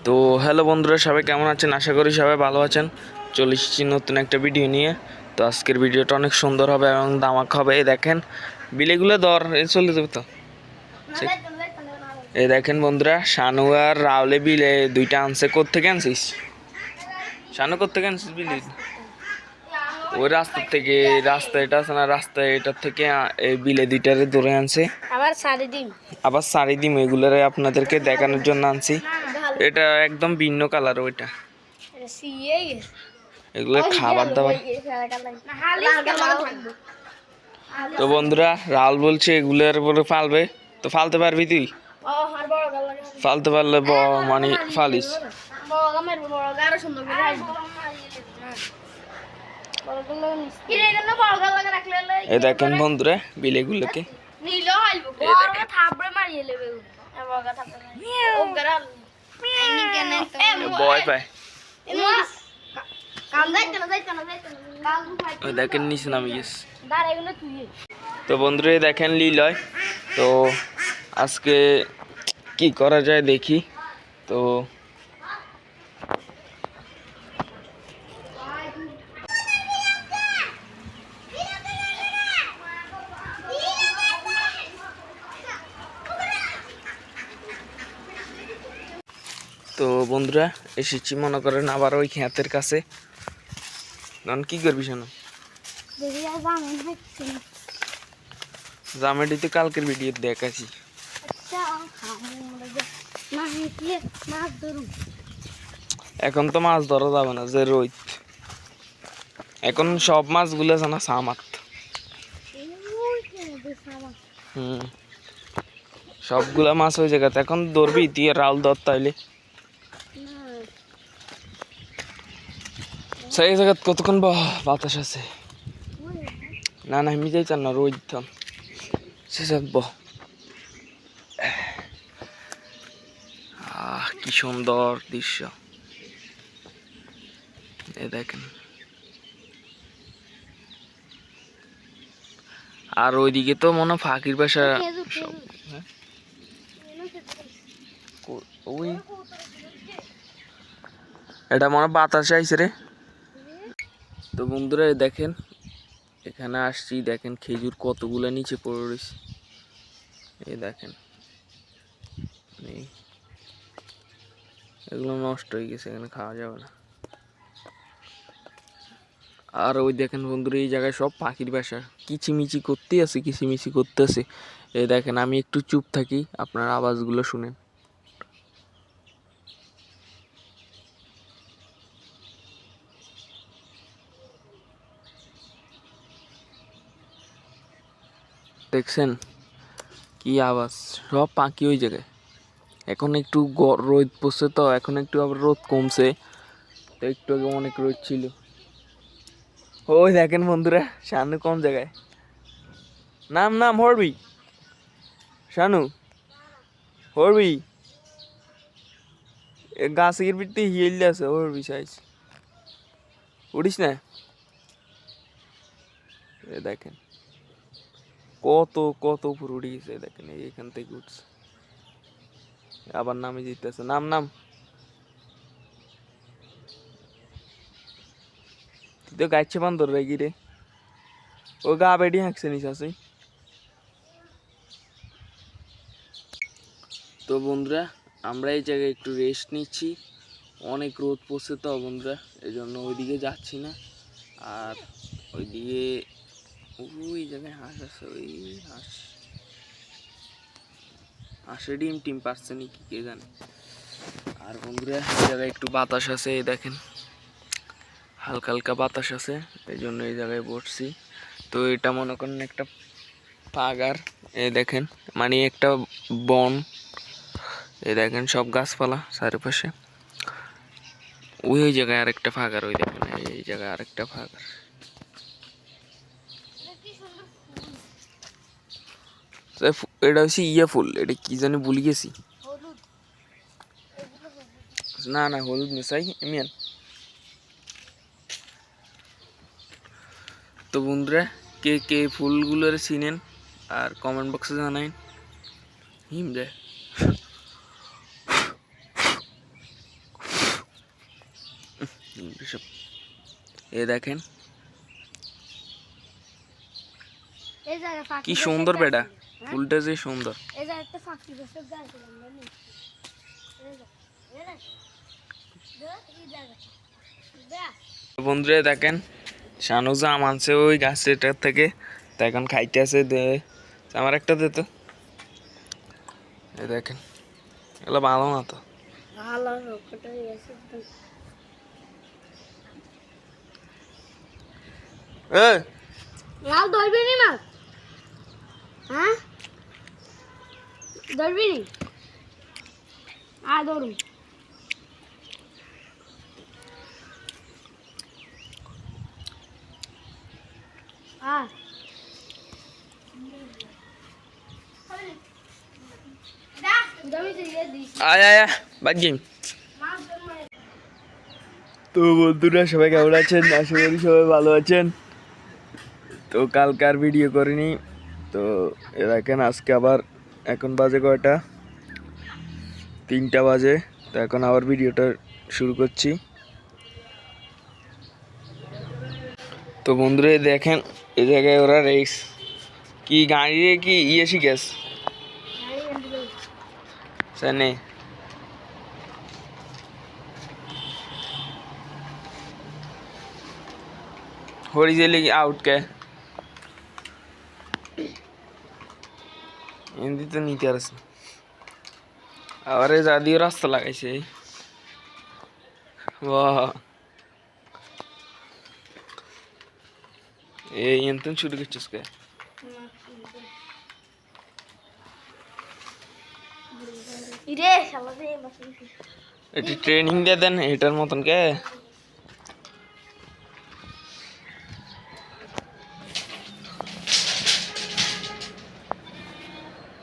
তো হ্যালো বন্ধুরা, সবাই কেমন আছেন? আশা করি সবাই ভালো আছেন। চলে এসেছি নতুন একটা ভিডিও নিয়ে। তো আজকের ভিডিওটা অনেক সুন্দর হবে এবং দামাক হবে। এই দেখেন বিলেগুলো দর এই চলে যাবে তো। এই দেখেন বন্ধুরা, শানু আর রাউলে বিলে দুইটা আনছে। কোত্থেকে আনছিস শানু? কোত্থেকে আনছিস বিলে? ওই রাস্তা থেকে, রাস্তা এটা আছে না, রাস্তা এটার থেকে এই বিলে দুইটারে ধরে আনছে। আবার সারি ডিম এগুলারে আপনাদেরকে দেখানোর জন্য আনছি। এটা একদম ভিন্ন কালার ওইটা। এগুলো খাবার দাবার। তো বন্ধুরা, রাহুল বলছে এগুলোর বলে ফালবে। তো ফালতে পারবি তুই? ফালতে পারলে মানে ফালিস। এই দেখেন বন্ধুরা বিলেগুলোকে ভয় পায়। দেখেন নিচে নামে গেছে। তো বন্ধুরা দেখেন লিলয়। তো আজকে কি করা যায় দেখি। তো তো বন্ধুরা এসেছি মনে করেন আবার ওই ক্ষেতের কাছে। কি করবি শোনো? জামেটিতে কালকের ভিডিও দেখাচ্ছি। এখন তো মাছ ধরা যাবে না, যে রোদ। এখন সব মাছগুলো আছে না সামাত। সবগুলা মাছ ওই জায়গাতে। এখন ধরবি তুই রাউল ধর তাইলে। সেই জায়গা কতক্ষণ বাতাস আছে? না না আমি যাই চান না, রোদ থাম সে যাক কি সুন্দর দৃশ্য। এ দেখেন। আর ওইদিকে তো মনে ফাঁকির বাসা সব। ওই এটা মনে বাতাসে আইছে রে। তো বন্ধুরা দেখেন এখানে আসছি, দেখেন খেজুর কতগুলো নিচে পড়ে রয়েছে। এই দেখেন এগুলো নষ্ট হয়ে গেছে, এখানে খাওয়া যাবে না। আর ওই দেখেন বন্ধুরা এই জায়গায় সব পাখির বাসা। কিচিমিচি করতে আছে, কিচিমিচি করতে আছে। এই দেখেন আমি একটু চুপ থাকি, আপনার আওয়াজগুলো শুনেন। দেখছেন কি আওয়াজ? সব পাখি ওই জায়গায়। এখন একটু রোদ পড়ছে তো, এখন একটু আবার রোদ কমছে। তো একটু আগে অনেক রোদ ছিল। ওই দেখেন বন্ধুরা শানু কোন জায়গায়। নাম নাম হরবি শানু, হরবি গাছের ভিতরে হিয়েলে আছে। হরবি সাইজ উঠিস না। এ দেখেন কত কত উপর উঠে গেছে। দেখেন এইখান থেকে উঠছে, আবার নামে যেতেছে। নাম নাম তুই তো গাইছে বান্দর রে গিরে। ও গা বেডি হাঁকছে নিস আছে। তো বন্ধুরা আমরা এই জায়গায় একটু রেস্ট নিচ্ছি। অনেক রোদ পড়ছে তো বন্ধুরা, এই জন্য ওইদিকে যাচ্ছি না। আর ওইদিকে ওই জায়গায় হাঁস আছে, ওই হাঁসের ডিম টিম পারছে নাকি কে জানে। আর বন্ধুরা এই জায়গায় একটু বাতাস আছে, এই দেখেন হালকা হালকা বাতাস আছে, এই জন্য এই জায়গায় বসছি। তো এটা মনে করেন একটা পাগার। এই দেখেন মানে একটা বন। এই দেখেন সব গাছপালা চারিপাশে। ওই জায়গায় আরেকটা ফাঁকার। ওই দেখেন এই জায়গায় আরেকটা ফাঁকার। এটা হচ্ছে ইয়া ফুল, এটা কি জানি ভুলে গেছি। না না হলুদ মিশাই এমিয়ান। তো বন্ধুরা কে কে ফুলগুলোর চিনেন আর কমেন্ট বক্সে জানাইন। হিম রে সব এই দেখেন কি সুন্দর বেটা, ফুলটা যে সুন্দর। বন্ধুরা দেখেন শানু জাম আনছে ওই গাছটার থেকে, তা এখন খাইতেছে। আমার একটা দে তো। এই দেখেন এগুলো ভালো না তো। লাল ধরবি নি মাছ? হ্যাঁ ধরবি নি? ধরুন। আয় আয় বাদ গেম। তো বন্ধুরা সবাই কেমন আছেন? আশা করি সবাই ভালো আছেন। তো কালকার ভিডিও করিনি, তো দেখেন আজকে আবার এখন বাজে কয়টা, 3টা বাজে। তো এখন আবার ভিডিওটা শুরু করছি। তো বন্ধুরা দেখেন এই জায়গায় ওরা রেস কি গাড়ি কি ইয়ে শিখেস জানে হরিজেলি আউট কে হিন্দি তো নিতে আসছে। আবার যা দিয়ে রাস্তা লাগাইছে। বাহ এই এনতন শুরু করছিস কে? এটি ট্রেনিং দিয়ে দেন এটার মতন কে।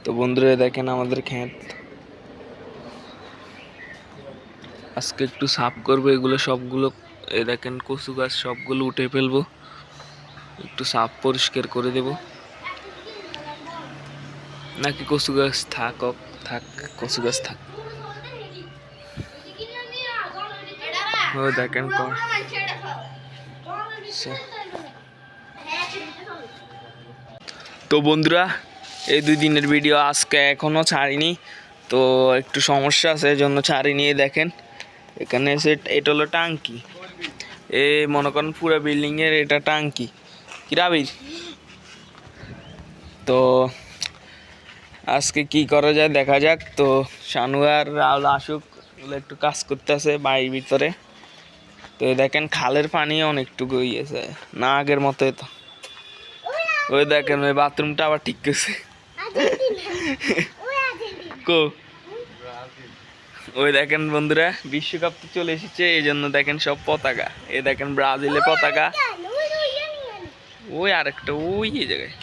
তো বন্ধুরা দেখেন আমাদের ক্ষেত আজকে একটু সাফ করবো, এগুলো সবগুলো এই দেখেন কচু গাছ সবগুলো উঠে ফেলবো, একটু সাফ পরিষ্কার করে দেব। নাকি কচু গাছ থাক কচু গাছ থাক। ও দেখেন তো বন্ধুরা এই 2 দিনের ভিডিও আজকে এখনো ছাড়িনি, তো একটু সমস্যা আছে এই জন্য ছাড়িনি। দেখেন এখানে এসে এটা হলো টাঙ্কি, এ মনে করেন পুরো বিল্ডিং এর এটা টাঙ্কি কিরাবির। তো আজকে কি করা যায় দেখা যাক। তো শানু আর রাহুল আসুক, একটু কাজ করতে আছে বাড়ির ভিতরে। তো দেখেন খালের পানি অনেকটুকু ইয়েছে না আগের মতো। তো ওই দেখেন ওই বাথরুমটা আবার ঠিক করছে কো। ওই দেখেন বন্ধুরা বিশ্বকাপ তো চলে এসেছে, এই জন্য দেখেন সব পতাকা। এই দেখেন ব্রাজিলের পতাকা, ওই আরেকটা ওই জায়গায়,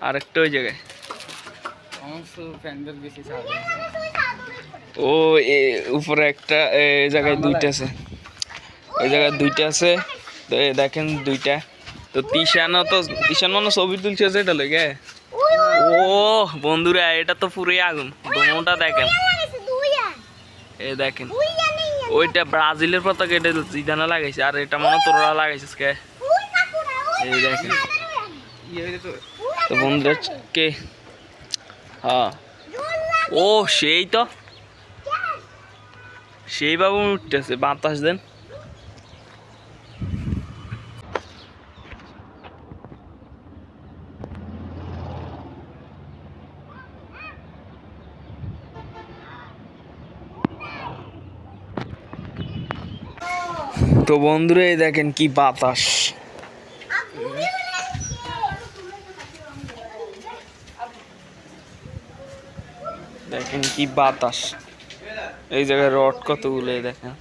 আরেকটা ওই জায়গায়। ও উপরে একটা জায়গায় 2টা আছে, ওই জায়গায় 2টা আছে। তো দেখেন 2টা। তো তিশান মনে ছবি তুলছে যেটা লইগে। ও বন্ধুরা এটা তো পুরোই আগুন, দোনোটা দেখেন। এই দেখেন ওইটা ব্রাজিলের পতাকা, এটা জিদানা লাগাইছে, আর এটা মনে তোরা লাগাইছিস কে। এই দেখেন তো বন্ধুরা কে, হ্যাঁ ও সেই তো সেই বাবু উঠতেছে, বাতাস দেন। তো বন্ধুরা এই দেখেন কি বাতাস, দেখেন কি বাতাস। এই জায়গায় রড কতগুলো দেখেন।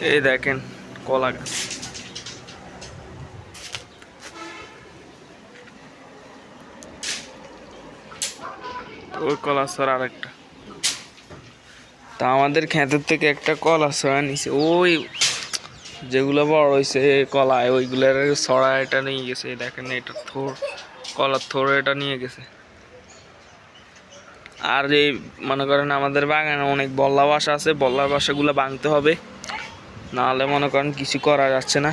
এই দেখেন কলা গাছ, ওই কলা ছড়া আরেকটা। তা আমাদের ক্ষেতের থেকে একটা কলা ছড়া নিছে, ওই যেগুলো বড় হয়েছে কলায় ওইগুলোর ছড়া এটা নিয়ে গেছে। দেখেন এটা থোর কলার থোড় এটা নিয়ে গেছে। আর এই মনে করেন আমাদের বাগানে অনেক বল্লা বাসা আছে, বল্লার বাসাগুলো ভাঙতে হবে, নাহলে মনে করেন কিছু করা যাচ্ছে না।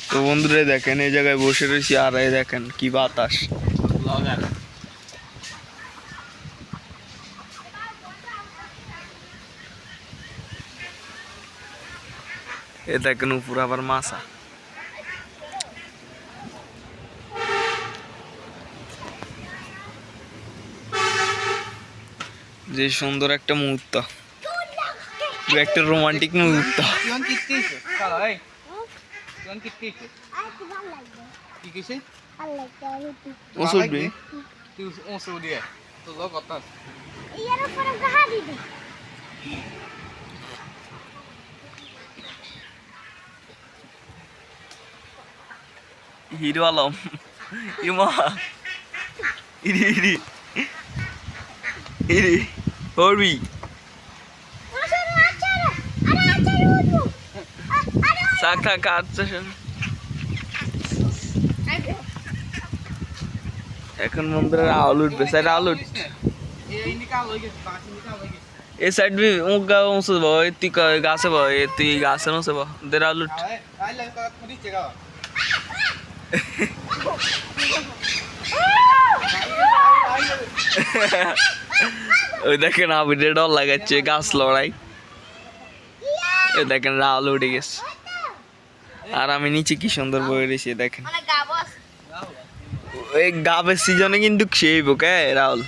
তো বন্ধুরা দেখেন এই জায়গায় বসে রয়েছি, আর এই দেখেন কি বাতাস। এ দেখেন উপর আবার মাছা। যে সুন্দর একটা মুহূর্ত, একটা রোমান্টিক মুহূর্ত। হিরো আলম ইমা ইরি ইরি ইরি হরবি থাক থাক কাটছে। এখন বন্ধুরা রাহুল উঠবে, স্যার রাহুল উঠ। এই সাইড भी उनका उनसे वो इतनी गाছে वो इतनी गाছে ना से वो दे राहुल उठ। ওই দেখেন আবিরে ডর লাগাচ্ছে গাছ লড়াই। এই দেখেন রাহুল উঠে গেছে, আর আমি নিচে কি সুন্দর বয়ে রয়েছি দেখেন। এই গাবের সিজনে কিন্তু খেয়ে রাহুল।